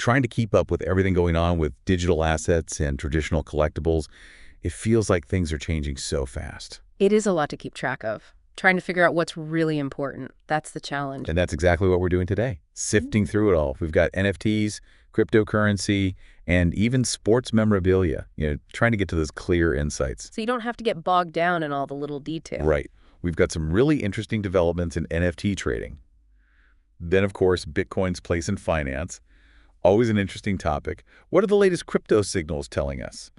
trying to keep up with everything going on with digital assets and traditional collectibles, it feels like things are changing so fast. It is a lot to keep track of. Trying to figure out what's really important. That's the challenge. And that's exactly what we're doing today, sifting through it all. We've got NFTs, cryptocurrency, and even sports memorabilia, trying to get to those clear insights. So you don't have to get bogged down in all the little details. Right. We've got some really interesting developments in NFT trading. Then, of course, Bitcoin's place in finance. Always an interesting topic. What are the latest crypto signals telling us?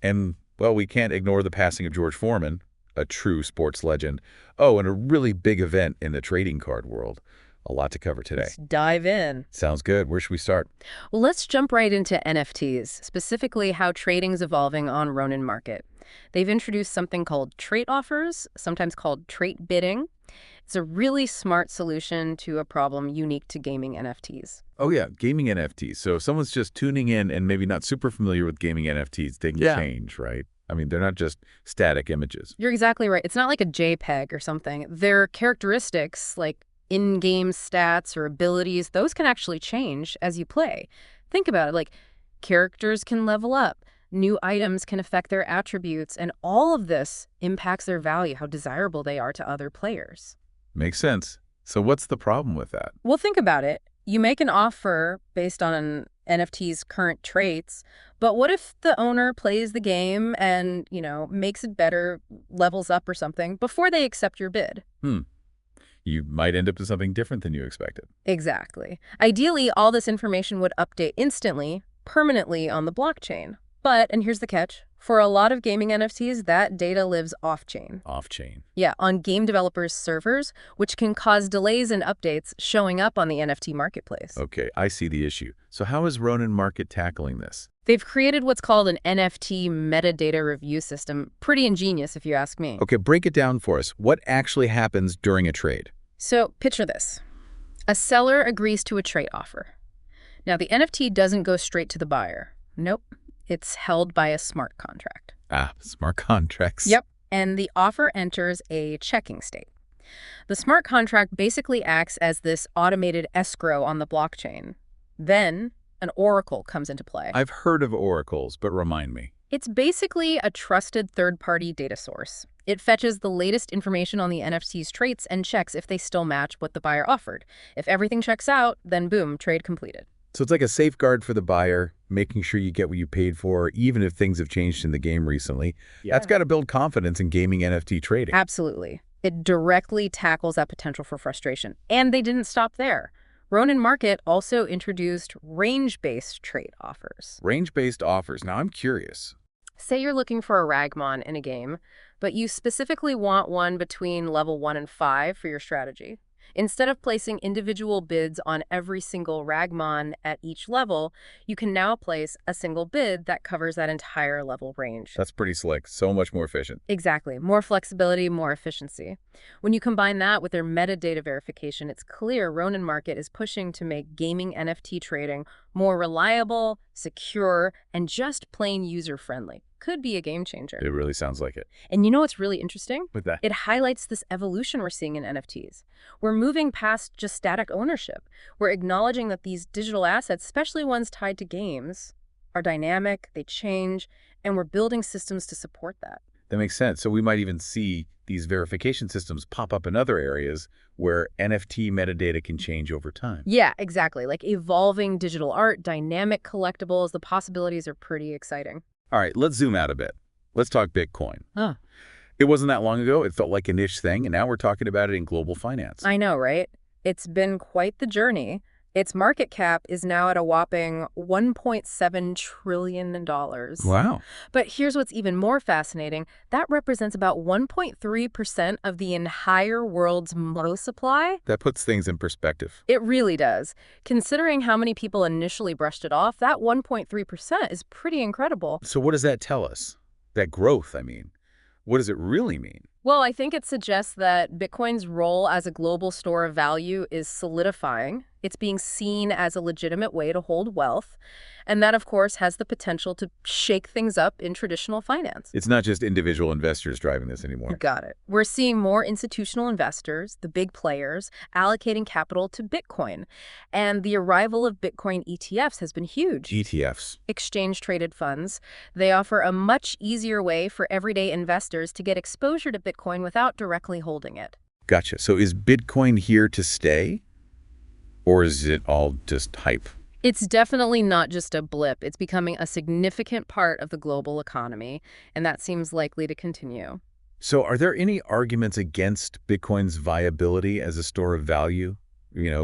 And, well, we can't ignore the passing of George Foreman, a true sports legend. Oh, and a really big event in the trading card world. A lot to cover today. Let's dive in. Sounds good. Where should we start? Well, let's jump right into NFTs, specifically how trading's evolving on Ronin Market. They've introduced something called trait offers, sometimes called trait bidding. It's a really smart solution to a problem unique to gaming NFTs. Oh, yeah, gaming NFTs. So if someone's just tuning in and maybe not super familiar with gaming NFTs, they can change, right? I mean, they're not just static images. You're exactly right. It's not like a JPEG or something. Their characteristics, like in-game stats or abilities, those can actually change as you play. Think about it, like characters can level up, new items can affect their attributes, and all of this impacts their value, how desirable they are to other players. Makes sense. So what's the problem with that? Well, think about it. You make an offer based on an NFT's current traits, but what if the owner plays the game and, makes it better, levels up or something, before they accept your bid? You might end up with something different than you expected. Exactly. Ideally, all this information would update instantly, permanently on the blockchain. But, and here's the catch, for a lot of gaming NFTs, that data lives off-chain. Off-chain. Yeah, on game developers' servers, which can cause delays in updates showing up on the NFT marketplace. Okay, I see the issue. So how is Ronin Market tackling this? They've created what's called an NFT metadata review system. Pretty ingenious, if you ask me. Okay, break it down for us. What actually happens during a trade? So picture this. A seller agrees to a trait offer. Now, the NFT doesn't go straight to the buyer. Nope. It's held by a smart contract. Smart contracts. Yep. And the offer enters a checking state. The smart contract basically acts as this automated escrow on the blockchain. Then an oracle comes into play. I've heard of oracles, but remind me. It's basically a trusted third-party data source. It fetches the latest information on the NFT's traits and checks if they still match what the buyer offered. If everything checks out, then boom, trade completed. So it's like a safeguard for the buyer, making sure you get what you paid for, even if things have changed in the game recently. Yeah. That's got to build confidence in gaming NFT trading. Absolutely. It directly tackles that potential for frustration. And they didn't stop there. Ronin Market also introduced range-based trait offers. Range-based offers. Now I'm curious. Say you're looking for a Ragmon in a game, but you specifically want one between level 1 and 5 for your strategy. Instead of placing individual bids on every single Ragmon at each level, you can now place a single bid that covers that entire level range. That's pretty slick. So much more efficient. Exactly. More flexibility, more efficiency. When you combine that with their metadata verification, it's clear Ronin Market is pushing to make gaming NFT trading more reliable, secure, and just plain user-friendly. Could be a game changer. It really sounds like it. And you know what's really interesting? With that? It highlights this evolution we're seeing in NFTs. We're moving past just static ownership. We're acknowledging that these digital assets, especially ones tied to games, are dynamic, they change, and we're building systems to support that. That makes sense. So we might even see these verification systems pop up in other areas where NFT metadata can change over time. Yeah, exactly. Like evolving digital art, dynamic collectibles, the possibilities are pretty exciting. All right, let's zoom out a bit. Let's talk Bitcoin. Huh. It wasn't that long ago. It felt like a niche thing, and now we're talking about it in global finance. I know, right? It's been quite the journey. Its market cap is now at a whopping $1.7 trillion. Wow. But here's what's even more fascinating. That represents about 1.3% of the entire world's money supply. That puts things in perspective. It really does. Considering how many people initially brushed it off, that 1.3% is pretty incredible. So what does that tell us? That growth, I mean. What does it really mean? Well, I think it suggests that Bitcoin's role as a global store of value is solidifying. It's being seen as a legitimate way to hold wealth, and that, of course, has the potential to shake things up in traditional finance. It's not just individual investors driving this You anymore. got it. We're seeing more institutional investors, the big players, allocating capital to Bitcoin. And the arrival of Bitcoin ETFs has been huge. ETFs. Exchange-traded funds. They offer a much easier way for everyday investors to get exposure to Bitcoin without directly holding it. Gotcha. So is Bitcoin here to stay? Or is it all just hype? It's definitely not just a blip. It's becoming a significant part of the global economy, and that seems likely to continue. So are there any arguments against Bitcoin's viability as a store of value,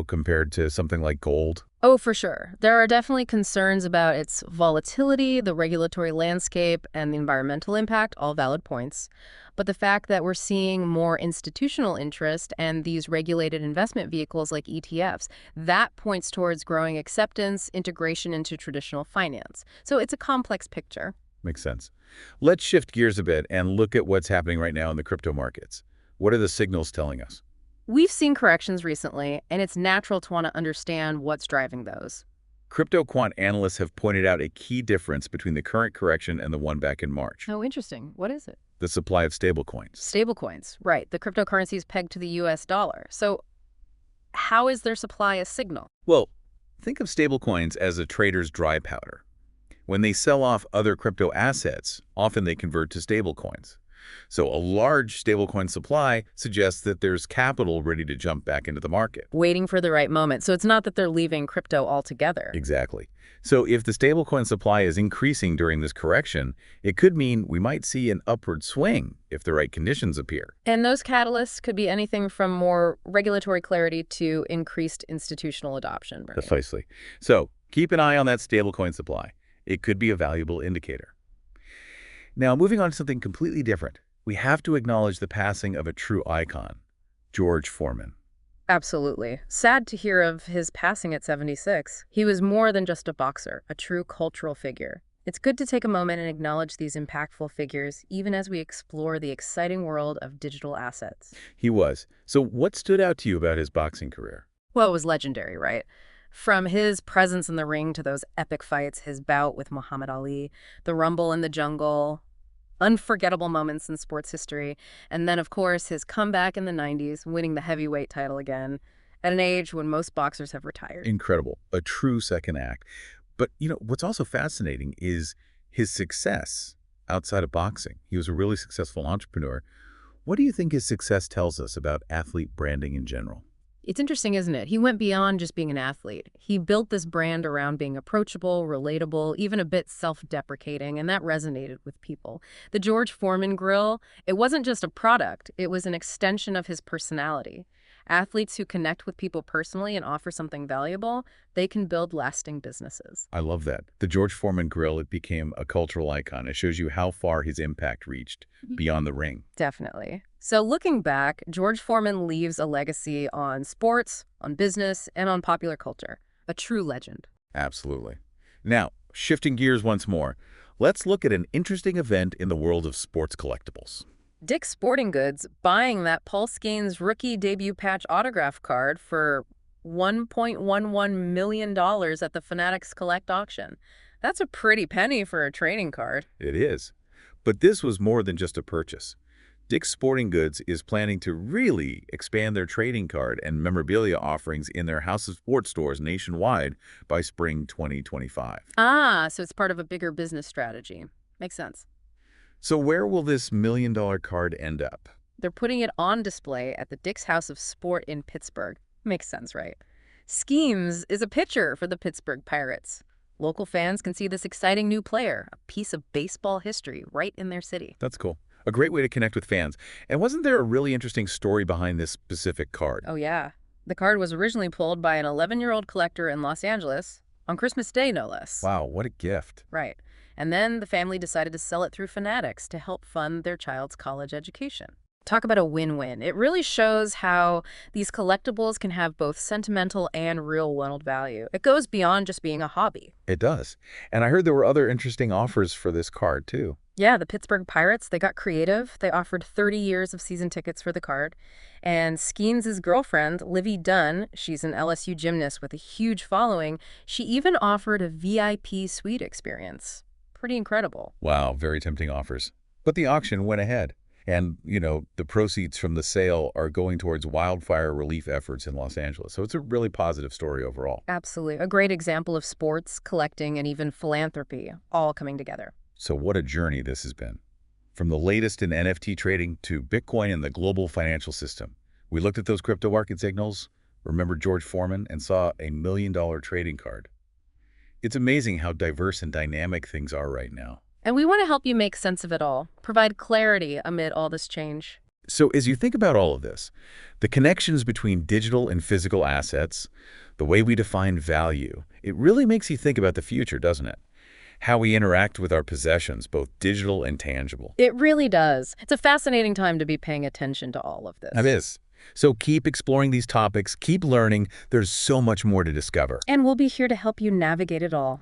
compared to something like gold? Oh, for sure. There are definitely concerns about its volatility, the regulatory landscape, and the environmental impact, all valid points. But the fact that we're seeing more institutional interest and these regulated investment vehicles like ETFs, that points towards growing acceptance, integration into traditional finance. So it's a complex picture. Makes sense. Let's shift gears a bit and look at what's happening right now in the crypto markets. What are the signals telling us? We've seen corrections recently, and it's natural to want to understand what's driving those. Crypto quant analysts have pointed out a key difference between the current correction and the one back in March: Oh, interesting. What is it? the supply of stablecoins. Stablecoins, right. The cryptocurrencies pegged to the US dollar. So how is their supply a signal? Well, think of stablecoins as a trader's dry powder. When they sell off other crypto assets, often they convert to stablecoins. So a large stablecoin supply suggests that there's capital ready to jump back into the market. Waiting for the right moment. So it's not that they're leaving crypto altogether. Exactly. So if the stablecoin supply is increasing during this correction, it could mean we might see an upward swing if the right conditions appear. And those catalysts could be anything from more regulatory clarity to increased institutional adoption. Right? Precisely. So keep an eye on that stablecoin supply. It could be a valuable indicator. Now, moving on to something completely different, we have to acknowledge the passing of a true icon, George Foreman. Absolutely. Sad to hear of his passing at 76. He was more than just a boxer, a true cultural figure. It's good to take a moment and acknowledge these impactful figures, even as we explore the exciting world of digital assets. He was. So what stood out to you about his boxing career? Well, it was legendary, right? From his presence in the ring to those epic fights, his bout with Muhammad Ali, the rumble in the jungle, unforgettable moments in sports history, and then, of course, his comeback in the 90s, winning the heavyweight title again, at an age when most boxers have retired. Incredible. A true second act. But, what's also fascinating is his success outside of boxing. He was a really successful entrepreneur. What do you think his success tells us about athlete branding in general? It's interesting, isn't it? He went beyond just being an athlete. He built this brand around being approachable, relatable, even a bit self-deprecating, and that resonated with people. The George Foreman grill, it wasn't just a product, it was an extension of his personality. Athletes who connect with people personally and offer something valuable, they can build lasting businesses. I love that. The George Foreman grill, it became a cultural icon. It shows you how far his impact reached beyond the ring. Definitely. So looking back, George Foreman leaves a legacy on sports, on business, and on popular culture. A true legend. Absolutely. Now, shifting gears once more, let's look at an interesting event in the world of sports collectibles. Dick's Sporting Goods buying that Paul Skenes rookie debut patch autograph card for $1.11 million at the Fanatics Collect auction. That's a pretty penny for a trading card. It is. But this was more than just a purchase. Dick's Sporting Goods is planning to really expand their trading card and memorabilia offerings in their House of Sport stores nationwide by spring 2025. Ah, so it's part of a bigger business strategy. Makes sense. So where will this million-dollar card end up? They're putting it on display at the Dick's House of Sport in Pittsburgh. Makes sense, right? Skenes is a pitcher for the Pittsburgh Pirates. Local fans can see this exciting new player, a piece of baseball history right in their city. That's cool. A great way to connect with fans. And wasn't there a really interesting story behind this specific card? Oh, yeah. The card was originally pulled by an 11-year-old collector in Los Angeles, on Christmas Day, no less. Wow, what a gift. Right. And then the family decided to sell it through Fanatics to help fund their child's college education. Talk about a win-win. It really shows how these collectibles can have both sentimental and real-world value. It goes beyond just being a hobby. It does. And I heard there were other interesting offers for this card, too. Yeah, the Pittsburgh Pirates, they got creative. They offered 30 years of season tickets for the card. And Skenes' girlfriend, Livy Dunn, she's an LSU gymnast with a huge following, she even offered a VIP suite experience. Pretty incredible. Wow, very tempting offers. But the auction went ahead. And, the proceeds from the sale are going towards wildfire relief efforts in Los Angeles. So it's a really positive story overall. Absolutely. A great example of sports, collecting, and even philanthropy all coming together. So what a journey this has been. From the latest in NFT trading to Bitcoin and the global financial system. We looked at those crypto market signals, remembered George Foreman, and saw a $1 million trading card. It's amazing how diverse and dynamic things are right now. And we want to help you make sense of it all, provide clarity amid all this change. So as you think about all of this, the connections between digital and physical assets, the way we define value, it really makes you think about the future, doesn't it? How we interact with our possessions, both digital and tangible. It really does. It's a fascinating time to be paying attention to all of this. It is. So keep exploring these topics, keep learning. There's so much more to discover. And we'll be here to help you navigate it all.